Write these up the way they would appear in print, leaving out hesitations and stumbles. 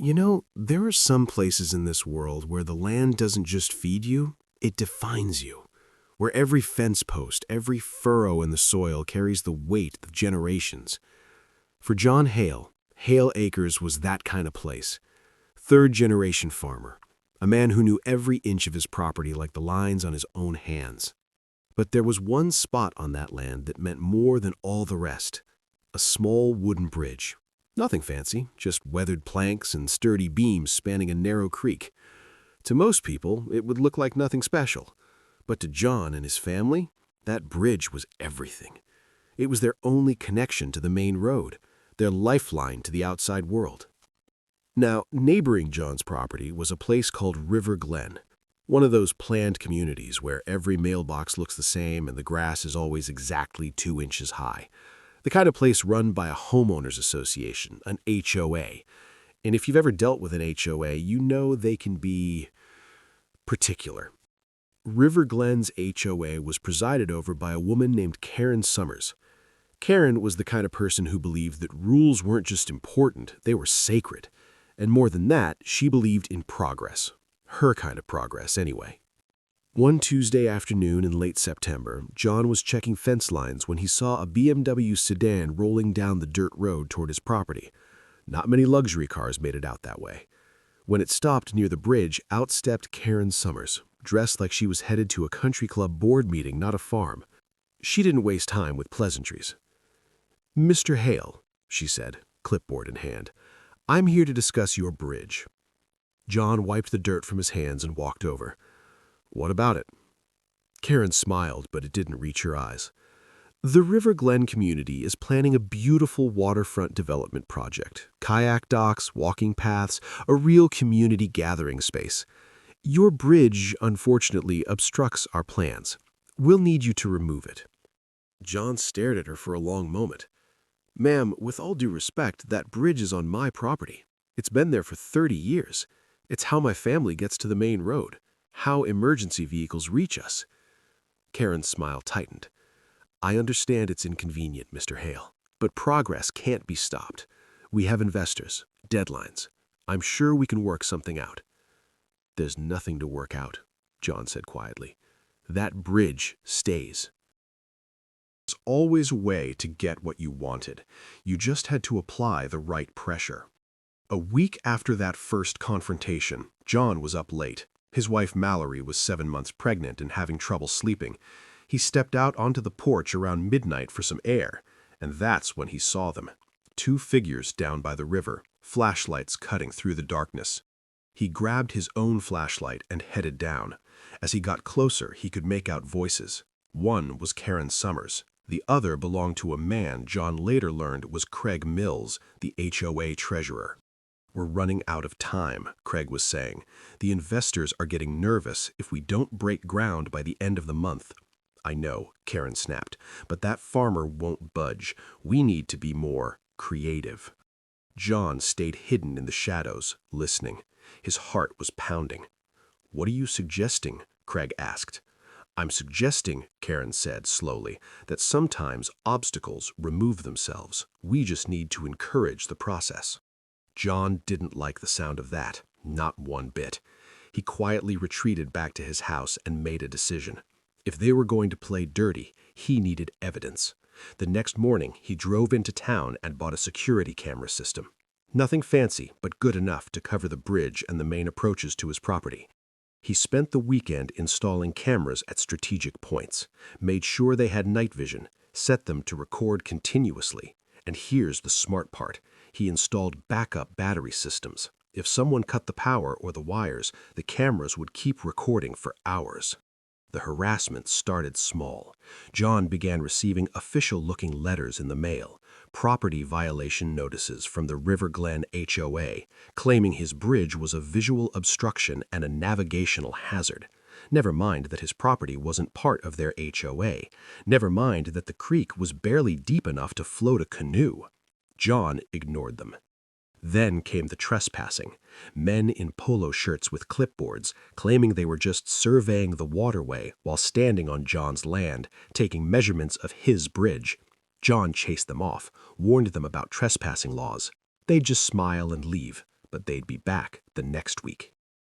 There are some places in this world where the land doesn't just feed you, it defines you. Where every fence post, every furrow in the soil carries the weight of generations. For John Hale, Hale Acres was that kind of place. Third-generation farmer, a man who knew every inch of his property like the lines on his own hands. But there was one spot on that land that meant more than all the rest. A small wooden bridge. Nothing fancy, just weathered planks and sturdy beams spanning a narrow creek. To most people, it would look like nothing special. But to John and his family, that bridge was everything. It was their only connection to the main road, their lifeline to the outside world. Now, neighboring John's property was a place called River Glen, one of those planned communities where every mailbox looks the same and the grass is always exactly 2 inches high. The kind of place run by a homeowners association, an HOA. And if you've ever dealt with an HOA, you know they can be particular. River Glen's HOA was presided over by a woman named Karen Summers. Karen was the kind of person who believed that rules weren't just important, they were sacred. And more than that, she believed in progress. Her kind of progress, anyway. One Tuesday afternoon in late September, John was checking fence lines when he saw a BMW sedan rolling down the dirt road toward his property. Not many luxury cars made it out that way. When it stopped near the bridge, out stepped Karen Summers, dressed like she was headed to a country club board meeting, not a farm. She didn't waste time with pleasantries. "Mr. Hale," she said, clipboard in hand, "I'm here to discuss your bridge." John wiped the dirt from his hands and walked over. "What about it?" Karen smiled, but it didn't reach her eyes. "The River Glen community is planning a beautiful waterfront development project. Kayak docks, walking paths, a real community gathering space. Your bridge, unfortunately, obstructs our plans. We'll need you to remove it." John stared at her for a long moment. "Ma'am, with all due respect, that bridge is on my property. It's been there for 30 years. It's how my family gets to the main road, how emergency vehicles reach us." Karen's smile tightened. "I understand it's inconvenient, Mr. Hale, but progress can't be stopped. We have investors, deadlines. I'm sure we can work something out." "There's nothing to work out," John said quietly. "That bridge stays." There's always a way to get what you wanted. You just had to apply the right pressure. A week after that first confrontation, John was up late. His wife Mallory was 7 months pregnant and having trouble sleeping. He stepped out onto the porch around midnight for some air, and that's when he saw them. 2 figures down by the river, flashlights cutting through the darkness. He grabbed his own flashlight and headed down. As he got closer, he could make out voices. One was Karen Summers. The other belonged to a man John later learned was Craig Mills, the HOA treasurer. "We're running out of time," Craig was saying. "The investors are getting nervous if we don't break ground by the end of the month." "I know," Karen snapped, "but that farmer won't budge. We need to be more creative." John stayed hidden in the shadows, listening. His heart was pounding. "What are you suggesting?" Craig asked. "I'm suggesting," Karen said slowly, "that sometimes obstacles remove themselves. We just need to encourage the process." John didn't like the sound of that, not one bit. He quietly retreated back to his house and made a decision. If they were going to play dirty, he needed evidence. The next morning, he drove into town and bought a security camera system. Nothing fancy, but good enough to cover the bridge and the main approaches to his property. He spent the weekend installing cameras at strategic points, made sure they had night vision, set them to record continuously. And here's the smart part. He installed backup battery systems. If someone cut the power or the wires, the cameras would keep recording for hours. The harassment started small. John began receiving official-looking letters in the mail, property violation notices from the River Glen HOA, claiming his bridge was a visual obstruction and a navigational hazard. Never mind that his property wasn't part of their HOA. Never mind that the creek was barely deep enough to float a canoe. John ignored them. Then came the trespassing. Men in polo shirts with clipboards, claiming they were just surveying the waterway while standing on John's land, taking measurements of his bridge. John chased them off, warned them about trespassing laws. They'd just smile and leave. but they'd be back the next week.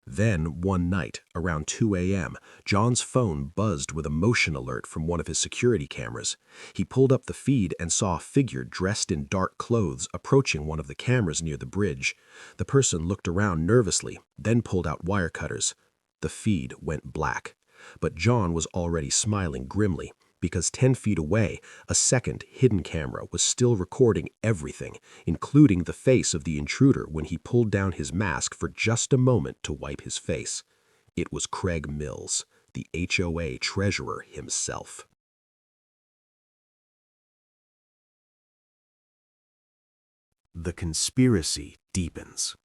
Then, one night, around 2 a.m., John's phone buzzed with a motion alert from one of his security cameras. He pulled up the feed and saw a figure dressed in dark clothes approaching one of the cameras near the bridge. The person looked around nervously, then pulled out wire cutters. The feed went black. But John was already smiling grimly, because 10 feet away, a second hidden camera was still recording everything, including the face of the intruder when he pulled down his mask for just a moment to wipe his face. It was Craig Mills, the HOA treasurer himself. The conspiracy deepens.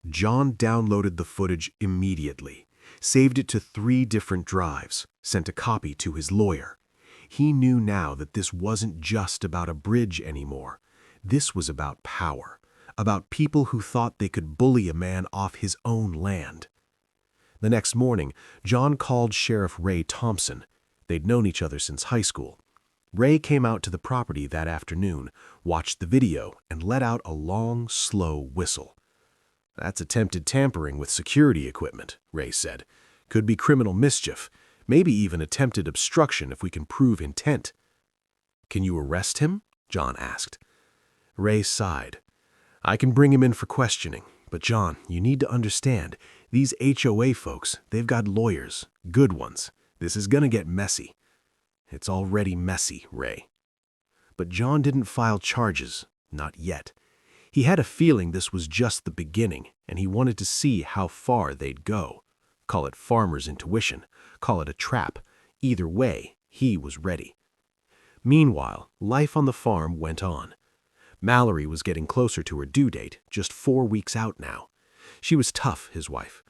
John downloaded the footage immediately, saved it to 3 different drives, sent a copy to his lawyer. He knew now that this wasn't just about a bridge anymore. This was about power, about people who thought they could bully a man off his own land. The next morning, John called Sheriff Ray Thompson. They'd known each other since high school. Ray came out to the property that afternoon, watched the video, and let out a long, slow whistle. "That's attempted tampering with security equipment," Ray said. "Could be criminal mischief. Maybe even attempted obstruction if we can prove intent." "Can you arrest him?" John asked. Ray sighed. "I can bring him in for questioning, but John, you need to understand, these HOA folks, they've got lawyers, good ones. This is gonna get messy." "It's already messy, Ray." But John didn't file charges, not yet. He had a feeling this was just the beginning, and he wanted to see how far they'd go. Call it farmer's intuition, call it a trap. Either way, he was ready. Meanwhile, life on the farm went on. Mallory was getting closer to her due date, just 4 weeks out now. She was tough, his wife.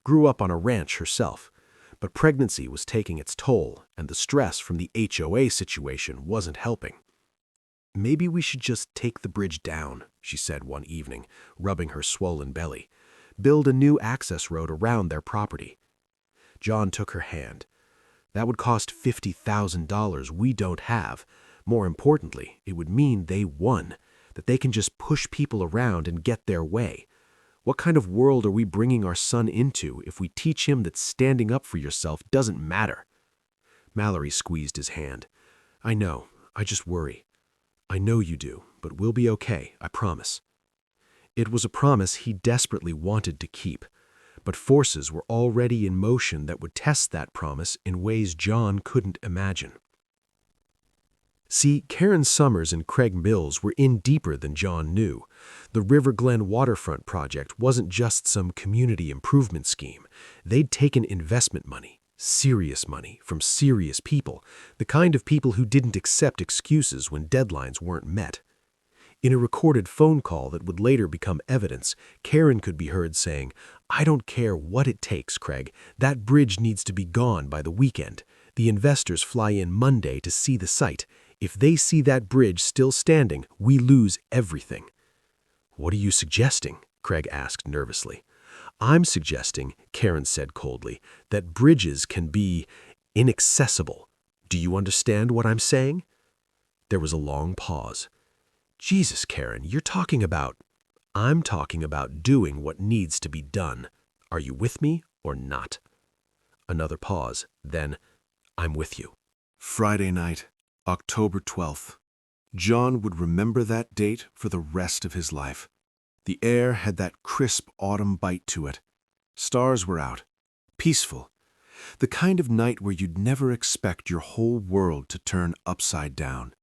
Grew up on a ranch herself. But pregnancy was taking its toll, and the stress from the HOA situation wasn't helping. "Maybe we should just take the bridge down," she said one evening, rubbing her swollen belly. "Build a new access road around their property." John took her hand. "That would cost $50,000 we don't have. More importantly, it would mean they won, that they can just push people around and get their way. What kind of world are we bringing our son into if we teach him that standing up for yourself doesn't matter?" Mallory squeezed his hand. "I know, I just worry." "I know you do, but we'll be okay, I promise." It was a promise he desperately wanted to keep, but forces were already in motion that would test that promise in ways John couldn't imagine. See, Karen Summers and Craig Mills were in deeper than John knew. The River Glen waterfront project wasn't just some community improvement scheme. They'd taken investment money, serious money, from serious people, the kind of people who didn't accept excuses when deadlines weren't met. In a recorded phone call that would later become evidence, Karen could be heard saying, "I don't care what it takes, Craig. That bridge needs to be gone by the weekend. The investors fly in Monday to see the site. If they see that bridge still standing, we lose everything." "What are you suggesting?" Craig asked nervously. "I'm suggesting," Karen said coldly, "that bridges can be inaccessible. Do you understand what I'm saying?" There was a long pause. "Jesus, Karen, you're talking about—" "I'm talking about doing what needs to be done. Are you with me or not?" Another pause, then, "I'm with you." Friday night, October 12th. John would remember that date for the rest of his life. The air had that crisp autumn bite to it. Stars were out. Peaceful. The kind of night where you'd never expect your whole world to turn upside down.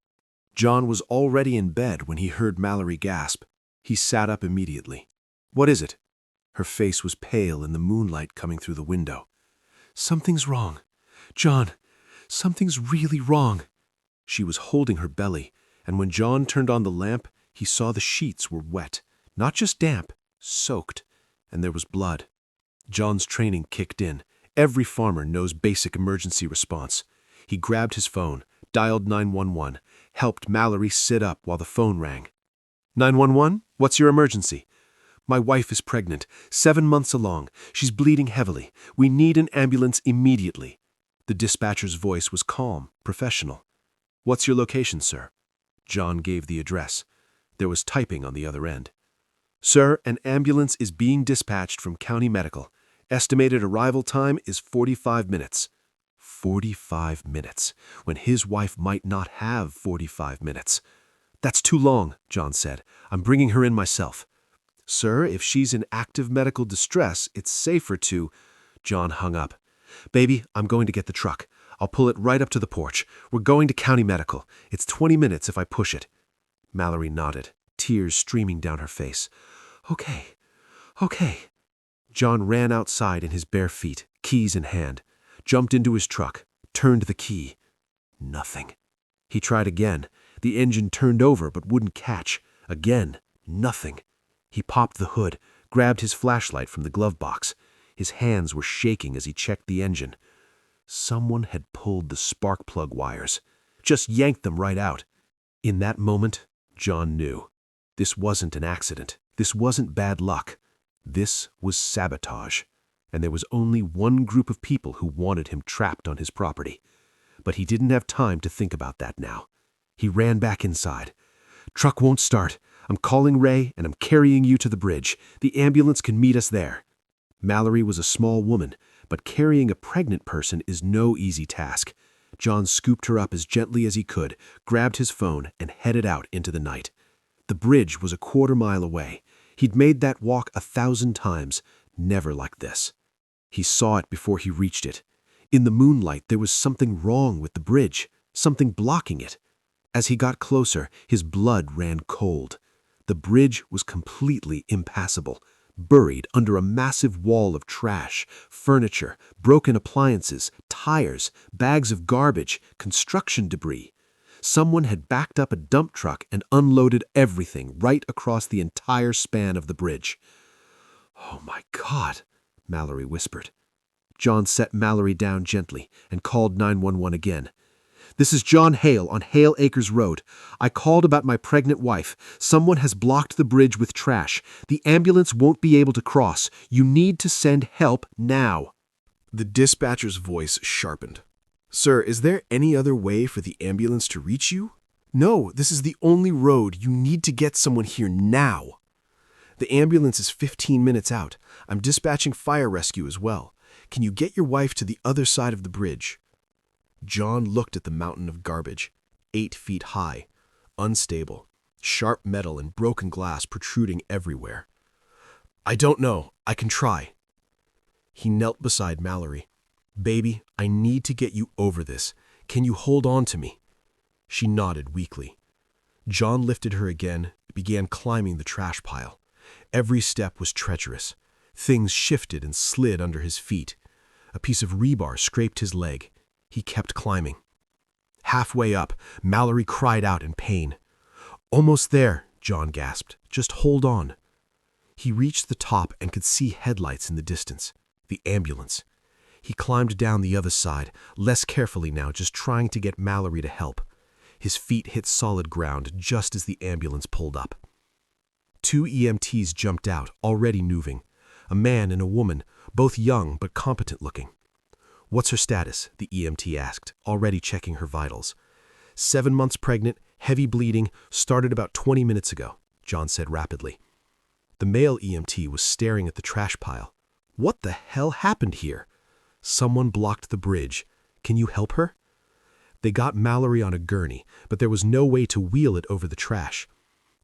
John was already in bed when he heard Mallory gasp. He sat up immediately. "What is it?" Her face was pale in the moonlight coming through the window. "Something's wrong. John, something's really wrong." She was holding her belly, and when John turned on the lamp, he saw the sheets were wet. Not just damp, soaked, and there was blood. John's training kicked in. Every farmer knows basic emergency response. He grabbed his phone, dialed 911, helped Mallory sit up while the phone rang. "911? What's your emergency?" "My wife is pregnant, 7 months along. She's bleeding heavily. We need an ambulance immediately." The dispatcher's voice was calm, professional. "What's your location, sir?" John gave the address. There was typing on the other end. Sir, an ambulance is being dispatched from County Medical. Estimated arrival time is 45 minutes. 45 minutes, when his wife might not have 45 minutes. That's too long, John said. I'm bringing her in myself. Sir, if she's in active medical distress, it's safer to... John hung up. Baby, I'm going to get the truck. I'll pull it right up to the porch. We're going to County Medical. It's 20 minutes if I push it. Mallory nodded, tears streaming down her face. Okay. John ran outside in his bare feet, keys in hand, jumped into his truck, turned the key. Nothing. He tried again. The engine turned over but wouldn't catch. Again, nothing. He popped the hood, grabbed his flashlight from the glove box. His hands were shaking as he checked the engine. Someone had pulled the spark plug wires, just yanked them right out. In that moment, John knew. This wasn't an accident. This wasn't bad luck. This was sabotage. And there was only one group of people who wanted him trapped on his property. But he didn't have time to think about that now. He ran back inside. Truck won't start. I'm calling Ray and I'm carrying you to the bridge. The ambulance can meet us there. Mallory was a small woman, but carrying a pregnant person is no easy task. John scooped her up as gently as he could, grabbed his phone, and headed out into the night. The bridge was a quarter-mile away. He'd made that walk 1,000 times, never like this. He saw it before he reached it. In the moonlight, there was something wrong with the bridge, something blocking it. As he got closer, his blood ran cold. The bridge was completely impassable, buried under a massive wall of trash, furniture, broken appliances, tires, bags of garbage, construction debris. Someone had backed up a dump truck and unloaded everything right across the entire span of the bridge. "Oh my God," Mallory whispered. John set Mallory down gently and called 911 again. "This is John Hale on Hale Acres Road. I called about my pregnant wife. Someone has blocked the bridge with trash. The ambulance won't be able to cross. You need to send help now." The dispatcher's voice sharpened. "Sir, is there any other way for the ambulance to reach you?" "No, this is the only road. You need to get someone here now." "The ambulance is 15 minutes out. I'm dispatching fire rescue as well. Can you get your wife to the other side of the bridge?" John looked at the mountain of garbage, 8 feet high, unstable, sharp metal and broken glass protruding everywhere. "I don't know. I can try." He knelt beside Mallory. "Baby, I need to get you over this. Can you hold on to me?" She nodded weakly. John lifted her again, began climbing the trash pile. Every step was treacherous. Things shifted and slid under his feet. A piece of rebar scraped his leg. He kept climbing. Halfway up, Mallory cried out in pain. "Almost there," John gasped. "Just hold on." He reached the top and could see headlights in the distance. The ambulance. He climbed down the other side, less carefully now, just trying to get Mallory to help. His feet hit solid ground just as the ambulance pulled up. 2 EMTs jumped out, already moving. A man and a woman, both young but competent looking. "What's her status?" the EMT asked, already checking her vitals. 7 months pregnant, heavy bleeding, started about 20 minutes ago, John said rapidly. The male EMT was staring at the trash pile. "What the hell happened here?" "Someone blocked the bridge. Can you help her?" They got Mallory on a gurney, but there was no way to wheel it over the trash.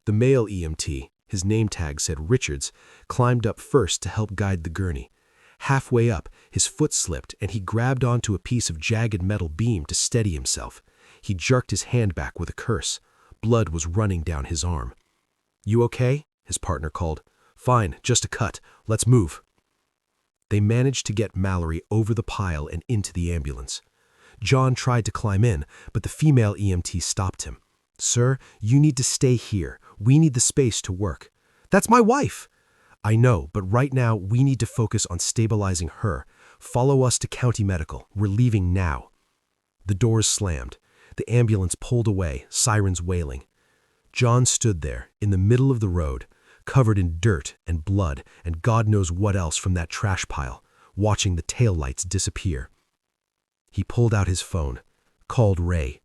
The male EMT, his name tag said Richards, climbed up first to help guide the gurney. Halfway up, his foot slipped and he grabbed onto a piece of jagged metal beam to steady himself. He jerked his hand back with a curse. Blood was running down his arm. "You okay?" his partner called. "Fine, just a cut. Let's move." They managed to get Mallory over the pile and into the ambulance. John tried to climb in, but the female EMT stopped him. "Sir, you need to stay here. We need the space to work." "That's my wife." "I know, but right now we need to focus on stabilizing her. Follow us to County Medical. We're leaving now." The doors slammed. The ambulance pulled away, sirens wailing. John stood there, in the middle of the road, covered in dirt and blood and God knows what else from that trash pile, watching the taillights disappear. He pulled out his phone, called Ray.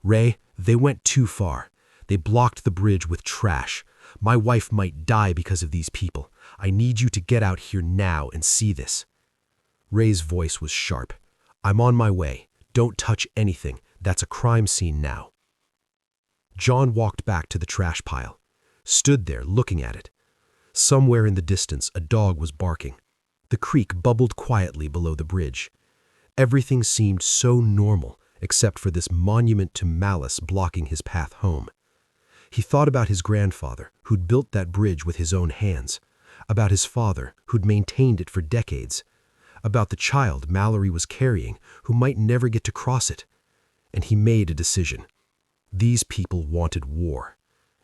"Ray, they went too far. They blocked the bridge with trash. My wife might die because of these people. I need you to get out here now and see this." Ray's voice was sharp. "I'm on my way. Don't touch anything. That's a crime scene now." John walked back to the trash pile, stood there looking at it. Somewhere in the distance, a dog was barking. The creek bubbled quietly below the bridge. Everything seemed so normal, except for this monument to malice blocking his path home. He thought about his grandfather, who'd built that bridge with his own hands, about his father, who'd maintained it for decades, about the child Mallory was carrying, who might never get to cross it. And he made a decision. These people wanted war.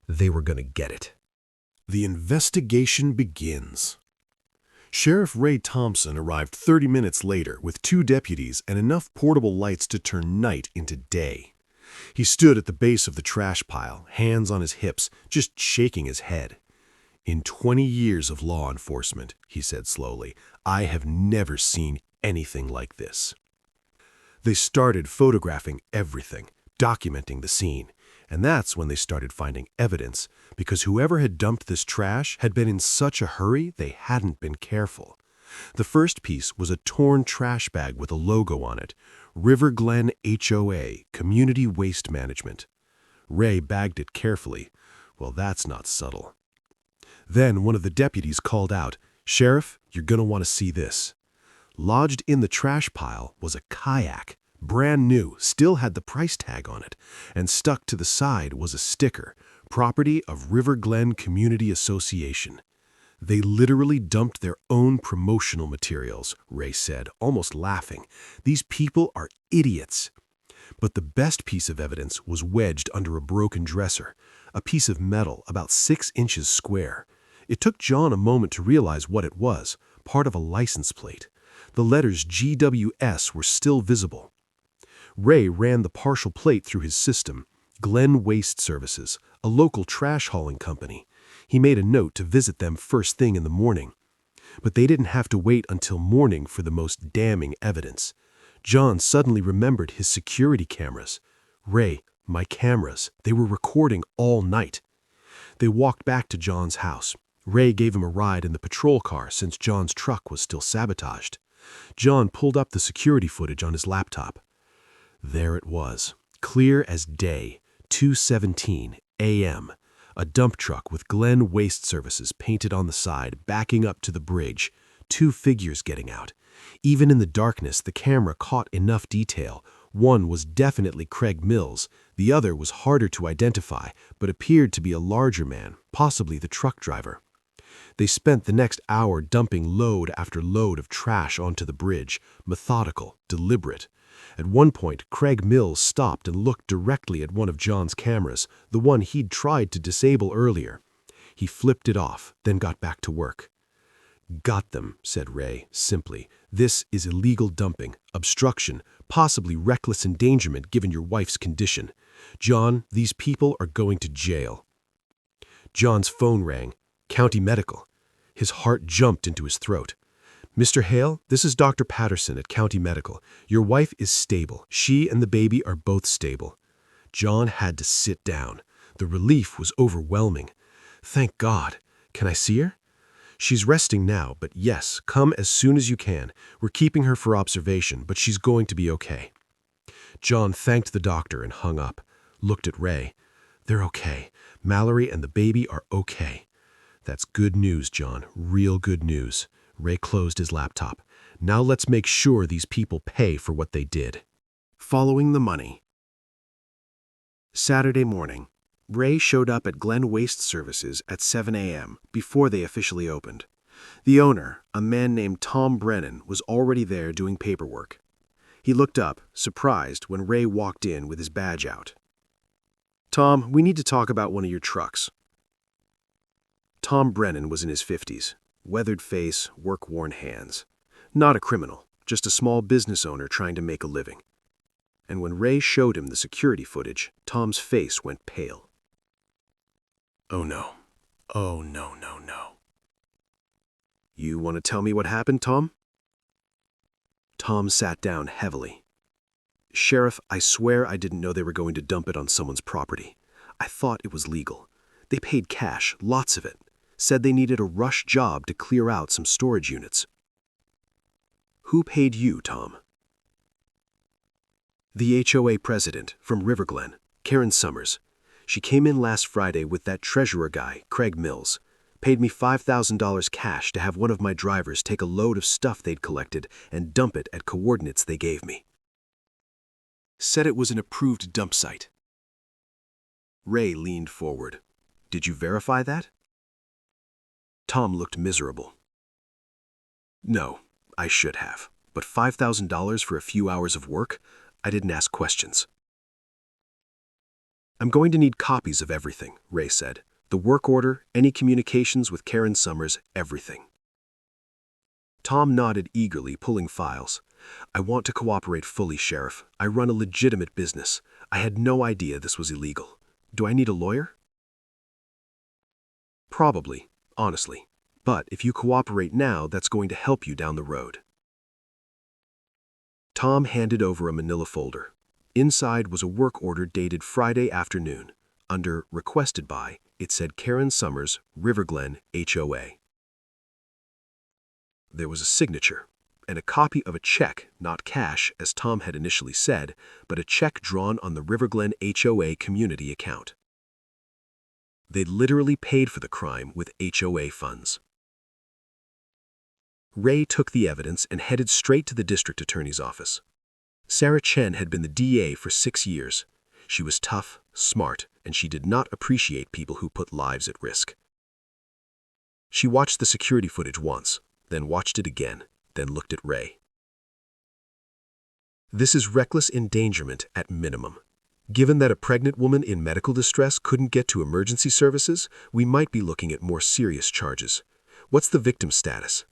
They were going to get it. The investigation begins. Sheriff Ray Thompson arrived 30 minutes later with 2 deputies and enough portable lights to turn night into day. He stood at the base of the trash pile, hands on his hips, just shaking his head. "In 20 years of law enforcement," he said slowly, "I have never seen anything like this." They started photographing everything, documenting the scene. And that's when they started finding evidence, because whoever had dumped this trash had been in such a hurry they hadn't been careful. The first piece was a torn trash bag with a logo on it, River Glen HOA, Community Waste Management. Ray bagged it carefully. Well, that's not subtle. Then one of the deputies called out, "Sheriff, you're going to want to see this." Lodged in the trash pile was a kayak. Brand new, still had the price tag on it, and stuck to the side was a sticker, "Property of River Glen Community Association." They literally dumped their own promotional materials, Ray said, almost laughing. These people are idiots. But the best piece of evidence was wedged under a broken dresser, a piece of metal about 6 inches square. It took John a moment to realize what it was, part of a license plate. The letters GWS were still visible. Ray ran the partial plate through his system. Glen Waste Services, a local trash hauling company. He made a note to visit them first thing in the morning. But they didn't have to wait until morning for the most damning evidence. John suddenly remembered his security cameras. "Ray, my cameras, they were recording all night." They walked back to John's house. Ray gave him a ride in the patrol car since John's truck was still sabotaged. John pulled up the security footage on his laptop. There it was, clear as day, 2:17 a.m. A dump truck with Glen Waste Services painted on the side, backing up to the bridge, 2 figures getting out. Even in the darkness, the camera caught enough detail. One was definitely Craig Mills, the other was harder to identify, but appeared to be a larger man, possibly the truck driver. They spent the next hour dumping load after load of trash onto the bridge, methodical, deliberate. At one point, Craig Mills stopped and looked directly at one of John's cameras, the one he'd tried to disable earlier. He flipped it off, then got back to work. "Got them," said Ray, simply. "This is illegal dumping, obstruction, possibly reckless endangerment given your wife's condition. John, these people are going to jail." John's phone rang. County Medical. His heart jumped into his throat. "Mr. Hale, this is Dr. Patterson at County Medical. Your wife is stable. She and the baby are both stable." John had to sit down. The relief was overwhelming. "Thank God. Can I see her?" "She's resting now, but yes, come as soon as you can. We're keeping her for observation, but she's going to be okay." John thanked the doctor and hung up. Looked at Ray. "They're okay. Mallory and the baby are okay." "That's good news, John. Real good news." Ray closed his laptop. "Now let's make sure these people pay for what they did." Following the money. Saturday morning. Ray showed up at Glen Waste Services at 7 a.m. before they officially opened. The owner, a man named Tom Brennan, was already there doing paperwork. He looked up, surprised, when Ray walked in with his badge out. "Tom, we need to talk about one of your trucks." Tom Brennan was in his 50s, weathered face, work-worn hands. Not a criminal, just a small business owner trying to make a living. And when Ray showed him the security footage, Tom's face went pale. "Oh no. Oh no, no, no." "You want to tell me what happened, Tom?" Tom sat down heavily. "Sheriff, I swear I didn't know they were going to dump it on someone's property. I thought it was legal. They paid cash, lots of it. Said they needed a rush job to clear out some storage units. Who paid you, Tom? The HOA president from Riverglen, Karen Summers. She came in last Friday with that treasurer guy, Craig Mills. Paid me $5,000 cash to have one of my drivers take a load of stuff they'd collected and dump it at coordinates they gave me. Said it was an approved dump site. Ray leaned forward. Did you verify that? Tom looked miserable. No, I should have. But $5,000 for a few hours of work? I didn't ask questions. I'm going to need copies of everything, Ray said. The work order, any communications with Karen Summers, everything. Tom nodded eagerly, pulling files. I want to cooperate fully, Sheriff. I run a legitimate business. I had no idea this was illegal. Do I need a lawyer? Probably, honestly. But if you cooperate now, that's going to help you down the road. Tom handed over a manila folder. Inside was a work order dated Friday afternoon. Under Requested By, it said Karen Summers, Riverglen, HOA. There was a signature, and a copy of a check, not cash, as Tom had initially said, but a check drawn on the Riverglen HOA community account. They'd literally paid for the crime with HOA funds. Ray took the evidence and headed straight to the district attorney's office. Sarah Chen had been the DA for 6 years. She was tough, smart, and she did not appreciate people who put lives at risk. She watched the security footage once, then watched it again, then looked at Ray. This is reckless endangerment at minimum. Given that a pregnant woman in medical distress couldn't get to emergency services, we might be looking at more serious charges. What's the victim's status?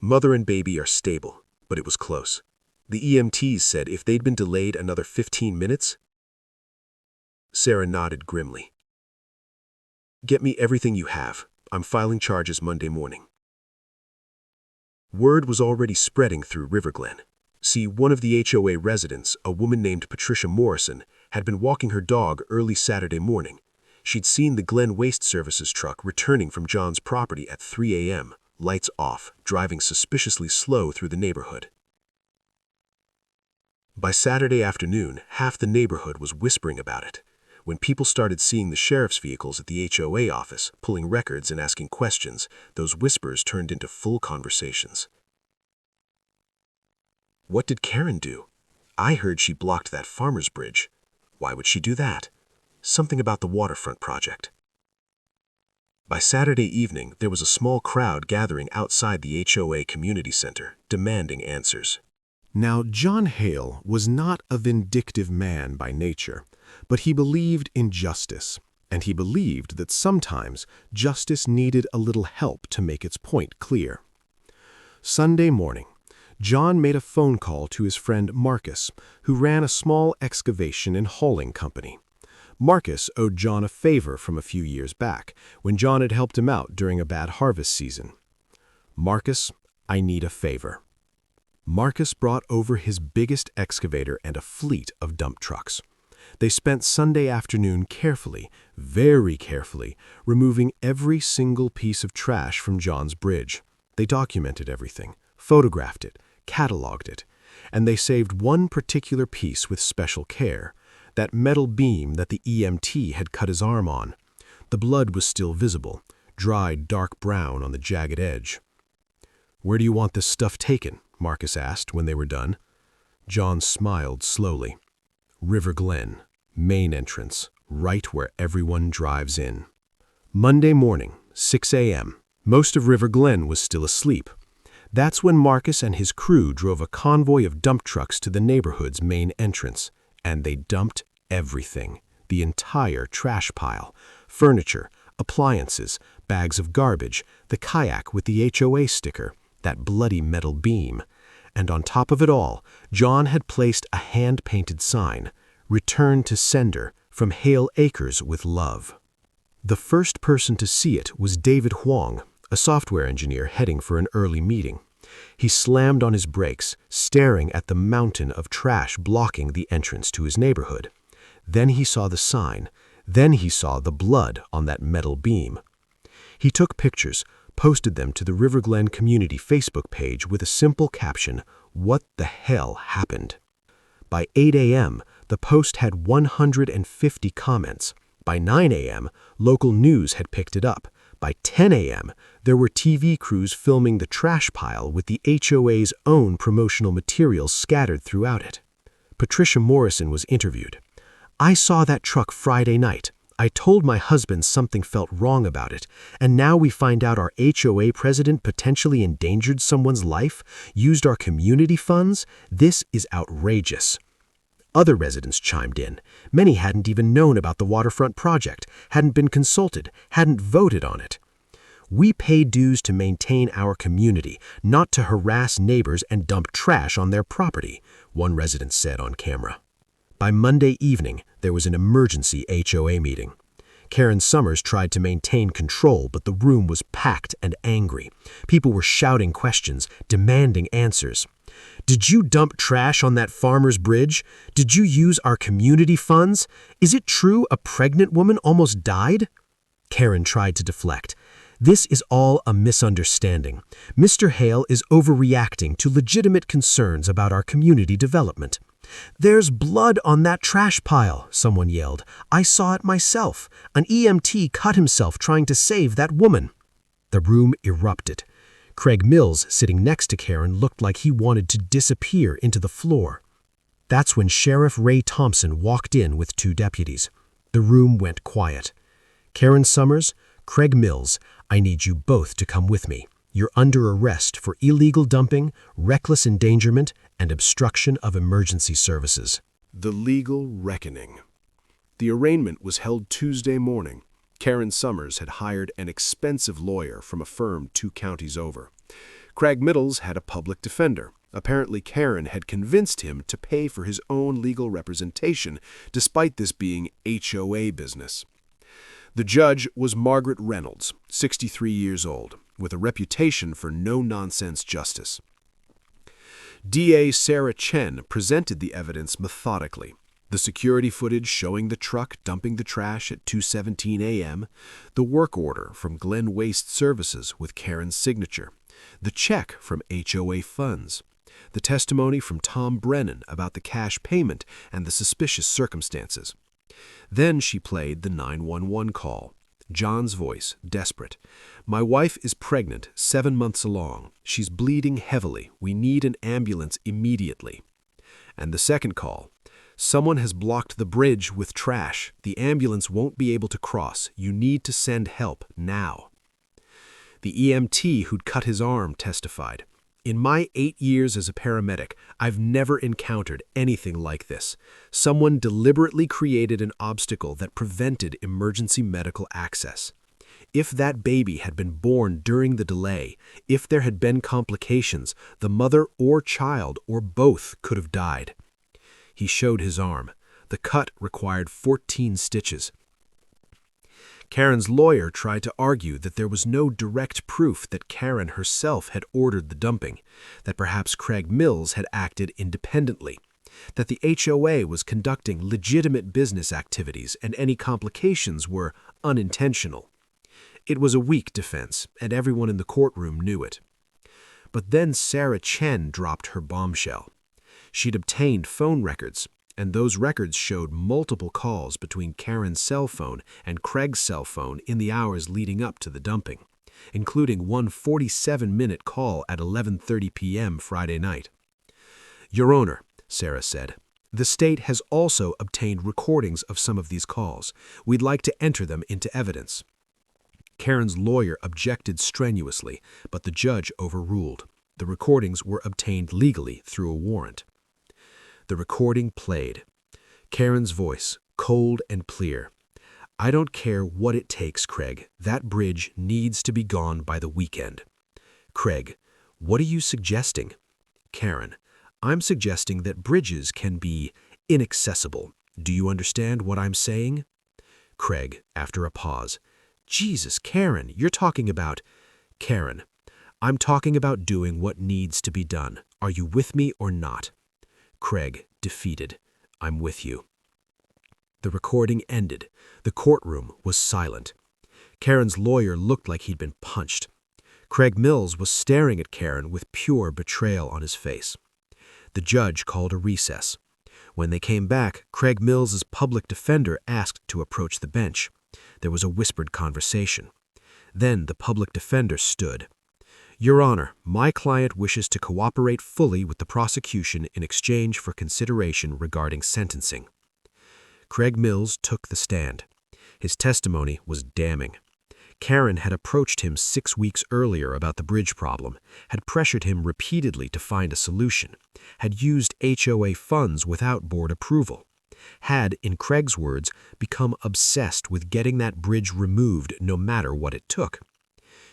Mother and baby are stable, but it was close. The EMTs said if they'd been delayed another 15 minutes. Sarah nodded grimly. Get me everything you have. I'm filing charges Monday morning. Word was already spreading through Riverglen. See, one of the HOA residents, a woman named Patricia Morrison, had been walking her dog early Saturday morning. She'd seen the Glen Waste Services truck returning from John's property at 3 a.m., lights off, driving suspiciously slow through the neighborhood. By Saturday afternoon, half the neighborhood was whispering about it. When people started seeing the sheriff's vehicles at the HOA office, pulling records and asking questions, those whispers turned into full conversations. What did Karen do? I heard she blocked that farmer's bridge. Why would she do that? Something about the waterfront project. By Saturday evening, there was a small crowd gathering outside the HOA community center, demanding answers. Now, John Hale was not a vindictive man by nature, but he believed in justice, and he believed that sometimes justice needed a little help to make its point clear. Sunday morning, John made a phone call to his friend Marcus, who ran a small excavation and hauling company. Marcus owed John a favor from a few years back, when John had helped him out during a bad harvest season. Marcus, I need a favor. Marcus brought over his biggest excavator and a fleet of dump trucks. They spent Sunday afternoon carefully, very carefully, removing every single piece of trash from John's bridge. They documented everything, photographed it, cataloged it, and they saved one particular piece with special care, that metal beam that the EMT had cut his arm on. The blood was still visible, dried dark brown on the jagged edge. Where do you want this stuff taken? Marcus asked when they were done. John smiled slowly. Riverglen, main entrance, right where everyone drives in. Monday morning, 6 a.m. Most of Riverglen was still asleep. That's when Marcus and his crew drove a convoy of dump trucks to the neighborhood's main entrance, and they dumped everything, the entire trash pile, furniture, appliances, bags of garbage, the kayak with the HOA sticker, that bloody metal beam. And on top of it all, John had placed a hand-painted sign, Return to Sender, from Hale Acres with Love. The first person to see it was David Huang, a software engineer heading for an early meeting. He slammed on his brakes, staring at the mountain of trash blocking the entrance to his neighborhood. Then he saw the sign, Then he saw the blood on that metal beam. He took pictures, posted them to the River Glen Community Facebook page with a simple caption, "What the hell happened?" By 8 a.m., the post had 150 comments. By 9 a.m., local news had picked it up. By 10 a.m., there were TV crews filming the trash pile with the HOA's own promotional materials scattered throughout it. Patricia Morrison was interviewed. "I saw that truck Friday night. I told my husband something felt wrong about it, and now we find out our HOA president potentially endangered someone's life, used our community funds. This is outrageous." Other residents chimed in. Many hadn't even known about the waterfront project, hadn't been consulted, hadn't voted on it. "We pay dues to maintain our community, not to harass neighbors and dump trash on their property," one resident said on camera. By Monday evening, there was an emergency HOA meeting. Karen Summers tried to maintain control, but the room was packed and angry. People were shouting questions, demanding answers. "Did you dump trash on that farmer's bridge? Did you use our community funds? Is it true a pregnant woman almost died?" Karen tried to deflect. "This is all a misunderstanding. Mr. Hale is overreacting to legitimate concerns about our community development." "There's blood on that trash pile," someone yelled. "I saw it myself. An EMT cut himself trying to save that woman." The room erupted. Craig Mills, sitting next to Karen, looked like he wanted to disappear into the floor. That's when Sheriff Ray Thompson walked in with 2 deputies. The room went quiet. "Karen Summers, Craig Mills, I need you both to come with me. You're under arrest for illegal dumping, reckless endangerment, and obstruction of emergency services." The legal reckoning. The arraignment was held Tuesday morning. Karen Summers had hired an expensive lawyer from a firm 2 counties over. Craig Mills had a public defender. Apparently, Karen had convinced him to pay for his own legal representation, despite this being HOA business. The judge was Margaret Reynolds, 63 years old, with a reputation for no-nonsense justice. DA Sarah Chen presented the evidence methodically. The security footage showing the truck dumping the trash at 2:17 a.m., the work order from Glen Waste Services with Karen's signature, the check from HOA funds, the testimony from Tom Brennan about the cash payment and the suspicious circumstances. Then she played the 911 call. John's voice, desperate. "My wife is pregnant, 7 months along. She's bleeding heavily. We need an ambulance immediately." And the second call. "Someone has blocked the bridge with trash. The ambulance won't be able to cross. You need to send help now." The EMT who'd cut his arm testified. "In my 8 years as a paramedic, I've never encountered anything like this. Someone deliberately created an obstacle that prevented emergency medical access. If that baby had been born during the delay, if there had been complications, the mother or child or both could have died." He showed his arm. The cut required 14 stitches. Karen's lawyer tried to argue that there was no direct proof that Karen herself had ordered the dumping, that perhaps Craig Mills had acted independently, that the HOA was conducting legitimate business activities and any complications were unintentional. It was a weak defense, and everyone in the courtroom knew it. But then Sarah Chen dropped her bombshell. She'd obtained phone records, and those records showed multiple calls between Karen's cell phone and Craig's cell phone in the hours leading up to the dumping, including one 47-minute call at 11:30 p.m. Friday night. "Your Honor," Sarah said, "the state has also obtained recordings of some of these calls. We'd like to enter them into evidence." Karen's lawyer objected strenuously, but the judge overruled. The recordings were obtained legally through a warrant. The recording played. Karen's voice, cold and clear. "I don't care what it takes, Craig. That bridge needs to be gone by the weekend." Craig, "What are you suggesting?" Karen, "I'm suggesting that bridges can be inaccessible. Do you understand what I'm saying?" Craig, after a pause, "Jesus, Karen, you're talking about—" Karen, "I'm talking about doing what needs to be done. Are you with me or not?" Craig, defeated, "I'm with you." The recording ended. The courtroom was silent. Karen's lawyer looked like he'd been punched. Craig Mills was staring at Karen with pure betrayal on his face. The judge called a recess. When they came back, Craig Mills's public defender asked to approach the bench. There was a whispered conversation. Then the public defender stood. "Your Honor, my client wishes to cooperate fully with the prosecution in exchange for consideration regarding sentencing." Craig Mills took the stand. His testimony was damning. Karen had approached him 6 weeks earlier about the bridge problem, had pressured him repeatedly to find a solution, had used HOA funds without board approval, had, in Craig's words, become obsessed with getting that bridge removed no matter what it took.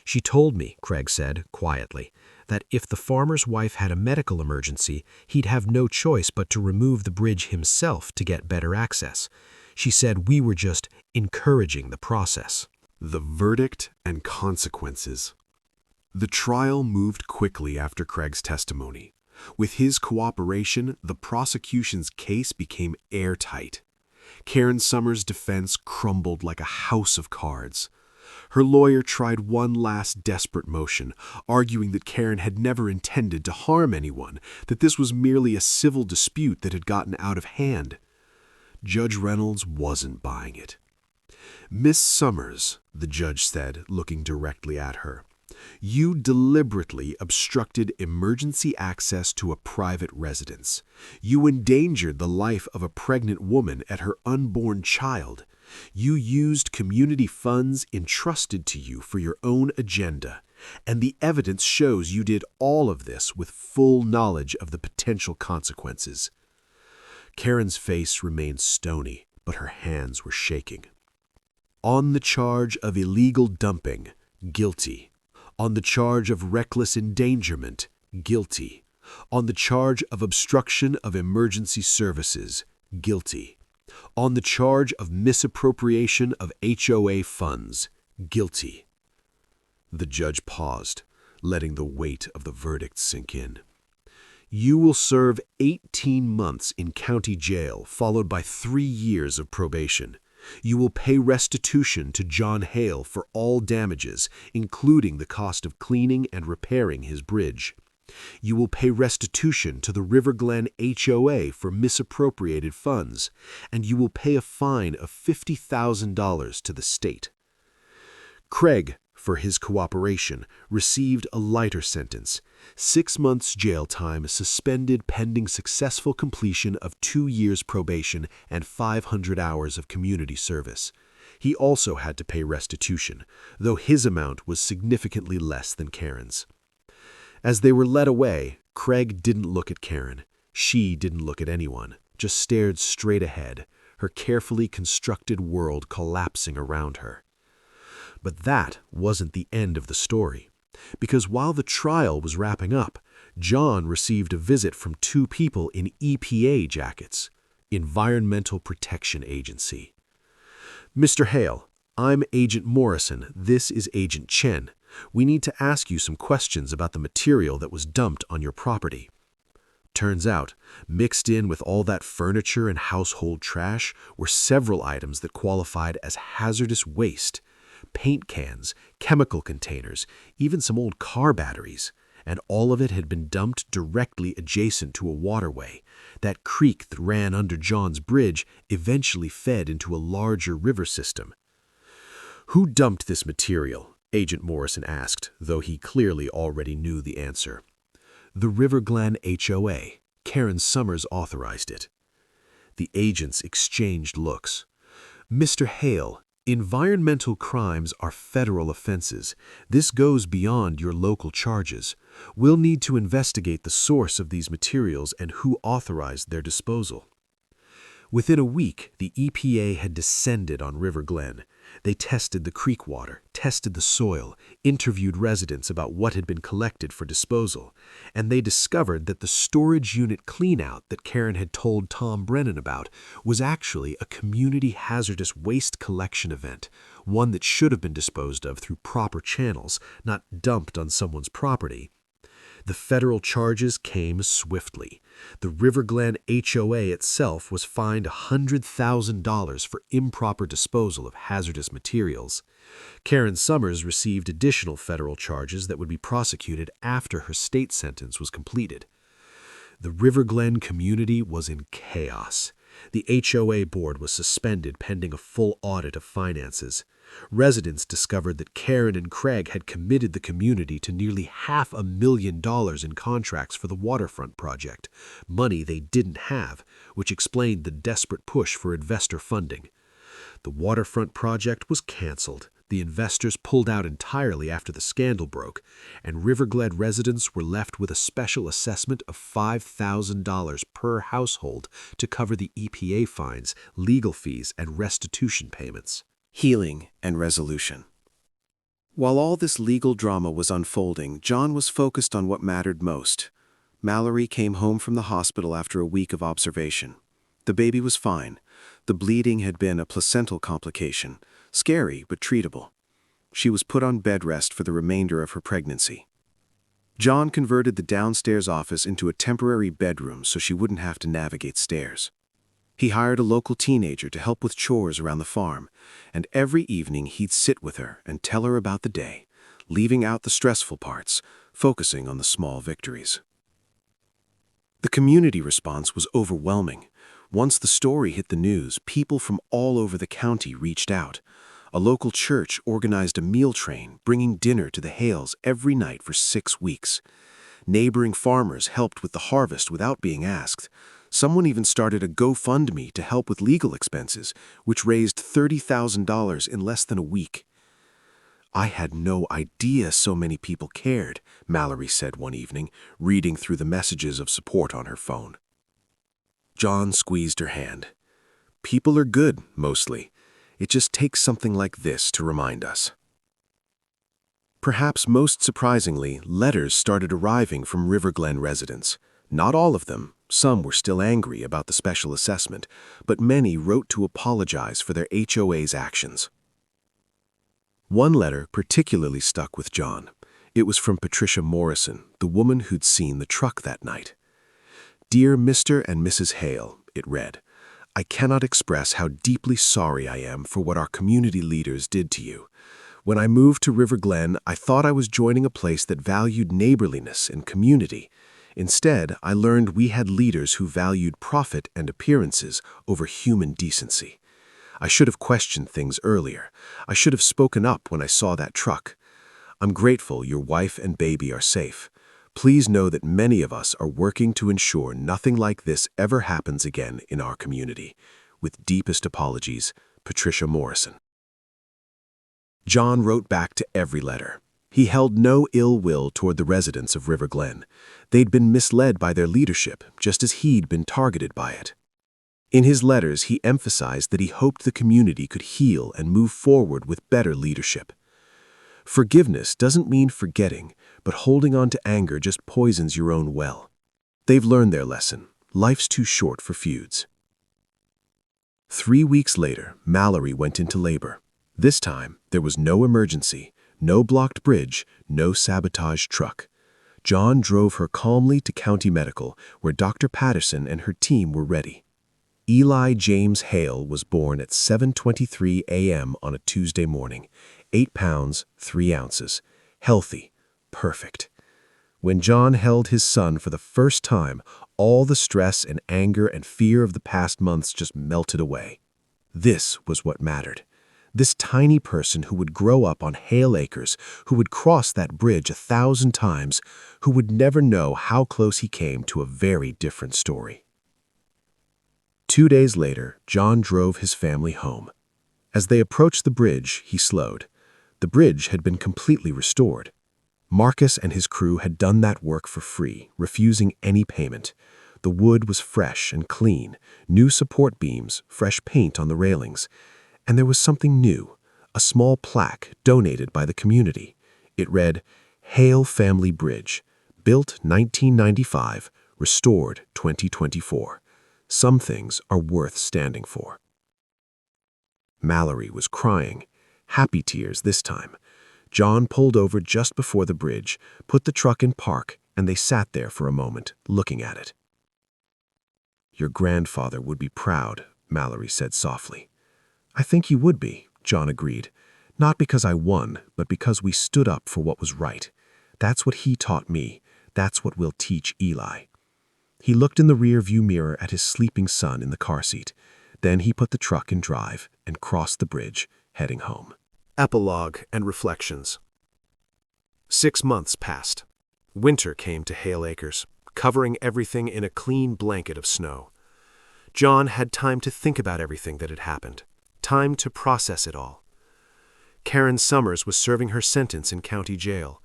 "She told me," Craig said, quietly, "that if the farmer's wife had a medical emergency, he'd have no choice but to remove the bridge himself to get better access. She said we were just encouraging the process." The verdict and consequences. The trial moved quickly after Craig's testimony. With his cooperation, the prosecution's case became airtight. Karen Summers' defense crumbled like a house of cards. Her lawyer tried one last desperate motion, arguing that Karen had never intended to harm anyone, that this was merely a civil dispute that had gotten out of hand. Judge Reynolds wasn't buying it. "Miss Summers," the judge said, looking directly at her, "you deliberately obstructed emergency access to a private residence. You endangered the life of a pregnant woman and her unborn child. You used community funds entrusted to you for your own agenda, and the evidence shows you did all of this with full knowledge of the potential consequences." Karen's face remained stony, but her hands were shaking. "On the charge of illegal dumping, guilty. On the charge of reckless endangerment, guilty. On the charge of obstruction of emergency services, guilty. On the charge of misappropriation of HOA funds, guilty." The judge paused, letting the weight of the verdict sink in. "You will serve 18 months in county jail, followed by 3 years of probation. You will pay restitution to John Hale for all damages, including the cost of cleaning and repairing his bridge. You will pay restitution to the River Glen HOA for misappropriated funds, and you will pay a fine of $50,000 to the state." Craig, for his cooperation, received a lighter sentence: 6 months jail time suspended pending successful completion of 2 years probation and 500 hours of community service. He also had to pay restitution, though his amount was significantly less than Karen's. As they were led away, Craig didn't look at Karen. She didn't look at anyone, just stared straight ahead, her carefully constructed world collapsing around her. But that wasn't the end of the story, because while the trial was wrapping up, John received a visit from 2 people in EPA jackets, Environmental Protection Agency. "Mr. Hale, I'm Agent Morrison. This is Agent Chen. We need to ask you some questions about the material that was dumped on your property." Turns out, mixed in with all that furniture and household trash were several items that qualified as hazardous waste: paint cans, chemical containers, even some old car batteries, and all of it had been dumped directly adjacent to a waterway. That creek that ran under John's bridge eventually fed into a larger river system. "Who dumped this material?" Agent Morrison asked, though he clearly already knew the answer. "The River Glen HOA. Karen Summers authorized it." The agents exchanged looks. "Mr. Hale, environmental crimes are federal offenses. This goes beyond your local charges. We'll need to investigate the source of these materials and who authorized their disposal." Within a week, the EPA had descended on River Glen. They tested the creek water, tested the soil, interviewed residents about what had been collected for disposal, and they discovered that the storage unit cleanout that Karen had told Tom Brennan about was actually a community hazardous waste collection event, one that should have been disposed of through proper channels, not dumped on someone's property. The federal charges came swiftly. The River Glen HOA itself was fined $100,000 for improper disposal of hazardous materials. Karen Summers received additional federal charges that would be prosecuted after her state sentence was completed. The River Glen community was in chaos. The HOA board was suspended pending a full audit of finances. Residents discovered that Karen and Craig had committed the community to nearly $500,000 in contracts for the waterfront project, money they didn't have, which explained the desperate push for investor funding. The waterfront project was canceled. The investors pulled out entirely after the scandal broke, and River Glen residents were left with a special assessment of $5,000 per household to cover the EPA fines, legal fees, and restitution payments. Healing and resolution. While all this legal drama was unfolding, John was focused on what mattered most. Mallory came home from the hospital after a week of observation. The baby was fine. The bleeding had been a placental complication, scary but treatable. She was put on bed rest for the remainder of her pregnancy. John converted the downstairs office into a temporary bedroom so she wouldn't have to navigate stairs. He hired a local teenager to help with chores around the farm, and every evening he'd sit with her and tell her about the day, leaving out the stressful parts, focusing on the small victories. The community response was overwhelming. Once the story hit the news, people from all over the county reached out. A local church organized a meal train, bringing dinner to the Hales every night for 6 weeks. Neighboring farmers helped with the harvest without being asked. Someone even started a GoFundMe to help with legal expenses, which raised $30,000 in less than a week. "I had no idea so many people cared," Mallory said one evening, reading through the messages of support on her phone. John squeezed her hand. "People are good, mostly. It just takes something like this to remind us." Perhaps most surprisingly, letters started arriving from River Glen residents. Not all of them. Some were still angry about the special assessment, but many wrote to apologize for their HOA's actions. One letter particularly stuck with John. It was from Patricia Morrison, the woman who'd seen the truck that night. "Dear Mr. and Mrs. Hale," it read, "I cannot express how deeply sorry I am for what our community leaders did to you. When I moved to River Glen, I thought I was joining a place that valued neighborliness and community. Instead, I learned we had leaders who valued profit and appearances over human decency. I should have questioned things earlier. I should have spoken up when I saw that truck. I'm grateful your wife and baby are safe. Please know that many of us are working to ensure nothing like this ever happens again in our community. With deepest apologies, Patricia Morrison." John wrote back to every letter. He held no ill will toward the residents of River Glen. They'd been misled by their leadership, just as he'd been targeted by it. In his letters, he emphasized that he hoped the community could heal and move forward with better leadership. Forgiveness doesn't mean forgetting, but holding on to anger just poisons your own well. They've learned their lesson. Life's too short for feuds. 3 weeks later, Mallory went into labor. This time, there was no emergency, no blocked bridge, no sabotaged truck. John drove her calmly to County Medical, where Dr. Patterson and her team were ready. Eli James Hale was born at 7:23 a.m. on a Tuesday morning, 8 pounds, 3 ounces, healthy, perfect. When John held his son for the first time, all the stress and anger and fear of the past months just melted away. This was what mattered. This tiny person who would grow up on Hale Acres, who would cross that bridge 1,000 times, who would never know how close he came to a very different story. 2 days later, John drove his family home. As they approached the bridge, he slowed. The bridge had been completely restored. Marcus and his crew had done that work for free, refusing any payment. The wood was fresh and clean, new support beams, fresh paint on the railings. And there was something new, a small plaque donated by the community. It read, "Hale Family Bridge, built 1995, restored 2024. Some things are worth standing for." Mallory was crying, happy tears this time. John pulled over just before the bridge, put the truck in park, and they sat there for a moment, looking at it. "Your grandfather would be proud," Mallory said softly. "I think he would be," John agreed. "Not because I won, but because we stood up for what was right. That's what he taught me. That's what we'll teach Eli." He looked in the rear-view mirror at his sleeping son in the car seat. Then he put the truck in drive and crossed the bridge, heading home. Epilogue and Reflections. 6 months passed. Winter came to Hale Acres, covering everything in a clean blanket of snow. John had time to think about everything that had happened, time to process it all. Karen Summers was serving her sentence in county jail.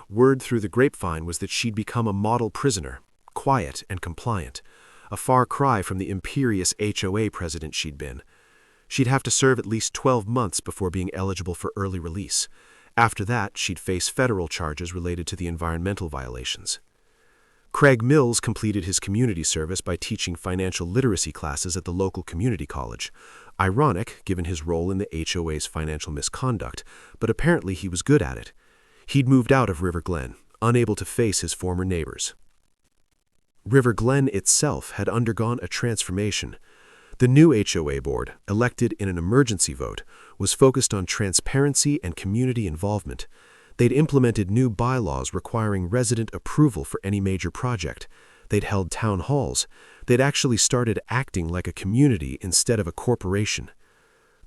Word through the grapevine was that she'd become a model prisoner, quiet and compliant, a far cry from the imperious HOA president she'd been. She'd have to serve at least 12 months before being eligible for early release. After that, she'd face federal charges related to the environmental violations. Craig Mills completed his community service by teaching financial literacy classes at the local community college. Ironic, given his role in the HOA's financial misconduct, but apparently he was good at it. He'd moved out of River Glen, unable to face his former neighbors. River Glen itself had undergone a transformation. The new HOA board, elected in an emergency vote, was focused on transparency and community involvement. They'd implemented new bylaws requiring resident approval for any major project. They'd held town halls. They'd actually started acting like a community instead of a corporation.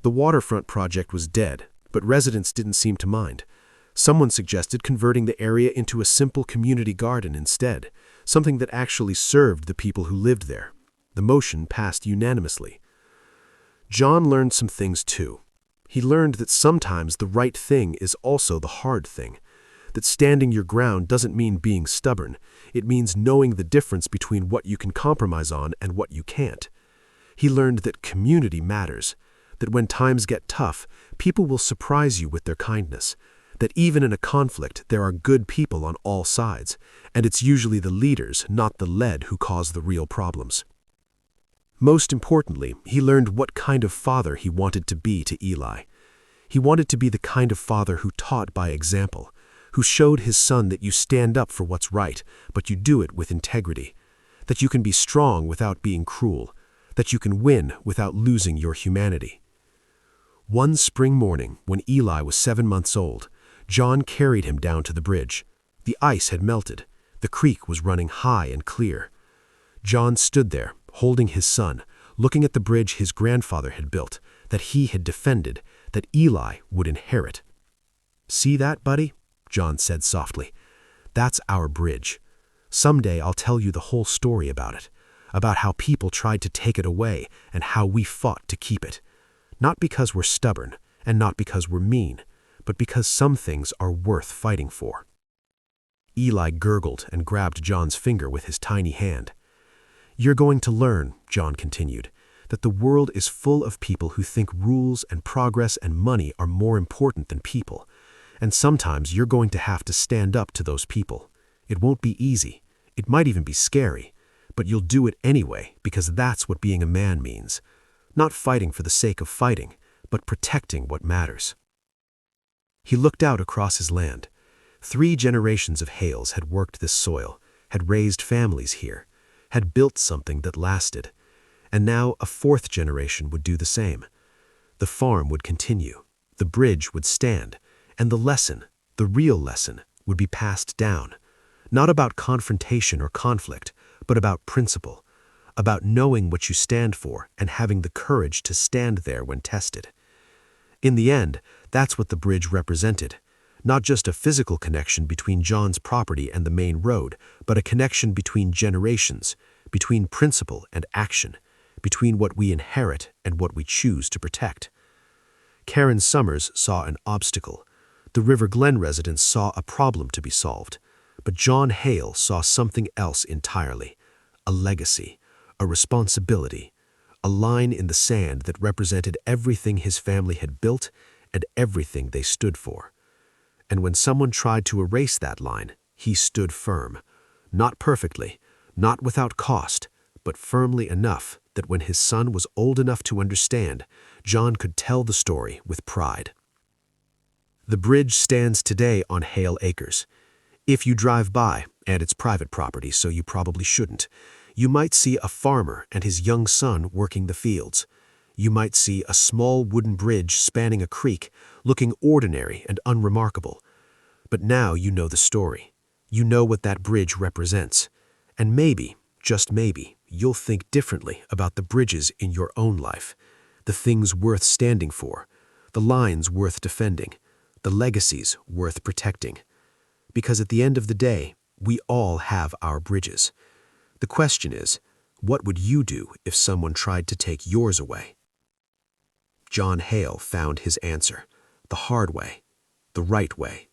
The waterfront project was dead, but residents didn't seem to mind. Someone suggested converting the area into a simple community garden instead, something that actually served the people who lived there. The motion passed unanimously. John learned some things too. He learned that sometimes the right thing is also the hard thing, that standing your ground doesn't mean being stubborn. It means knowing the difference between what you can compromise on and what you can't. He learned that community matters, that when times get tough, people will surprise you with their kindness, that even in a conflict there are good people on all sides, and it's usually the leaders, not the led, who cause the real problems. Most importantly, he learned what kind of father he wanted to be to Eli. He wanted to be the kind of father who taught by example, who showed his son that you stand up for what's right, but you do it with integrity, that you can be strong without being cruel, that you can win without losing your humanity. One spring morning, when Eli was 7 months old, John carried him down to the bridge. The ice had melted. The creek was running high and clear. John stood there, holding his son, looking at the bridge his grandfather had built, that he had defended, that Eli would inherit. "See that, buddy?" John said softly. "That's our bridge. Someday I'll tell you the whole story about it, about how people tried to take it away and how we fought to keep it. Not because we're stubborn, and not because we're mean, but because some things are worth fighting for." Eli gurgled and grabbed John's finger with his tiny hand. "You're going to learn," John continued, "that the world is full of people who think rules and progress and money are more important than people. And sometimes you're going to have to stand up to those people. It won't be easy. It might even be scary. But you'll do it anyway, because that's what being a man means. Not fighting for the sake of fighting, but protecting what matters." He looked out across his land. 3 generations of Hales had worked this soil, had raised families here, had built something that lasted. And now a 4th generation would do the same. The farm would continue. The bridge would stand. And the lesson, the real lesson, would be passed down. Not about confrontation or conflict, but about principle, about knowing what you stand for and having the courage to stand there when tested. In the end, that's what the bridge represented. Not just a physical connection between John's property and the main road, but a connection between generations, between principle and action, between what we inherit and what we choose to protect. Karen Summers saw an obstacle. The River Glen residents saw a problem to be solved. But John Hale saw something else entirely, a legacy, a responsibility, a line in the sand that represented everything his family had built and everything they stood for. And when someone tried to erase that line, he stood firm. Not perfectly, not without cost, but firmly enough that when his son was old enough to understand, John could tell the story with pride. The bridge stands today on Hale Acres. If you drive by, And it's private property, so you probably shouldn't. You might see a farmer and his young son working the fields. You might see a small wooden bridge spanning a creek, looking ordinary and unremarkable. But now you know the story. You know what that bridge represents. And maybe, just maybe, you'll think differently about the bridges in your own life, the things worth standing for, the lines worth defending, the legacies worth protecting. Because at the end of the day, we all have our bridges. The question is, what would you do if someone tried to take yours away? John Hale found his answer, the hard way, the right way,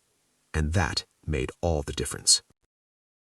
and that made all the difference.